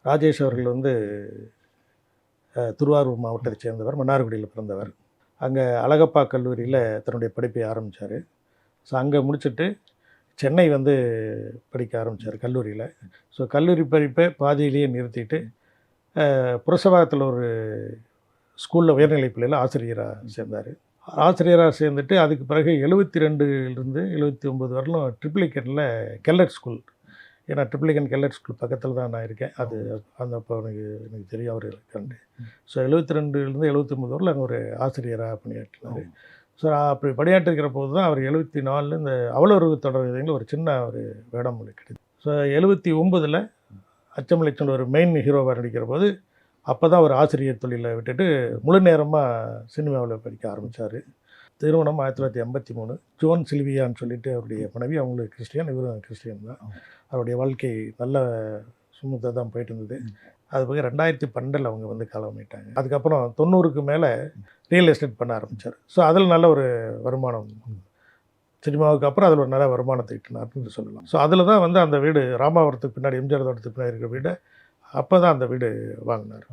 ராஜேஷ் அவர்கள் வந்து திருவாரூர் மாவட்டத்தைச் சேர்ந்தவர், மன்னார்குடியில் பிறந்தவர். அங்கே அழகப்பா கல்லூரியில் தன்னுடைய படிப்பை ஆரம்பித்தார். ஸோ அங்கே முடிச்சுட்டு சென்னை வந்து படிக்க ஆரம்பித்தார் கல்லூரியில். ஸோ கல்லூரி படிப்பை பாதியிலேயே நிறுத்திட்டு புரசவாகத்தில் ஒரு ஸ்கூலில் உயர்நிலைப் பள்ளியில் ஆசிரியராக சேர்ந்தார். ஆசிரியராக சேர்ந்துட்டு அதுக்கு பிறகு 72லேருந்து 79 வரலும் ட்ரிப்ளிகேனில் கெல்லட் ஸ்கூல், ஏன்னா ட்ரிப்ளிகன் கெல்லட் ஸ்கூல் பக்கத்தில் தான் நான் இருக்கேன். அது அந்த அப்போ எனக்கு தெரியும் அவர் இருக்காண்டு. ஸோ 72லேருந்து 79 வரலும் அங்கே ஒரு ஆசிரியராக பணியாற்றினார். ஸோ அப்படி பணியாற்றிருக்கிற போது தான் அவர் 74 இந்த அவளுறவு தொடர்களில் ஒரு சின்ன ஒரு வேடம் கிடைக்கும். ஸோ 79ல் அச்சமலைச்சன் ஒரு மெயின் ஹீரோவாக நடிக்கிற போது அப்போ தான் ஒரு ஆசிரியர் தொழிலை விட்டுட்டு முழு நேரமாக சினிமாவில் படிக்க ஆரம்பித்தார். திருமணம் 1983. ஜோன் சில்வியான்னு சொல்லிட்டு அவருடைய மனைவி, அவங்களுக்கு கிறிஸ்டியன், இவரும் கிறிஸ்டியன் தான். அவருடைய வாழ்க்கை நல்ல சுமூத்தாக தான் போயிட்டு இருந்தது. அது போக 2012 அவங்க வந்து காலமாயிட்டாங்க. அதுக்கப்புறம் 90க்கு மேலே ரியல் எஸ்டேட் பண்ண ஆரம்பித்தார். ஸோ அதில் நல்ல ஒரு வருமானம், சினிமாவுக்கு அப்புறம் அதில் ஒரு நல்ல வருமானத்தை ஈட்டினார்னு சொல்லலாம். ஸோ அதில் தான் வந்து அந்த வீடு ராமாவரத்துக்கு பின்னாடி, எம்ஜிஆர் தோட்டத்துக்கு பின்னாடி இருக்கிற வீடு, அப்போ தான் அந்த வீடு வாங்கினார்.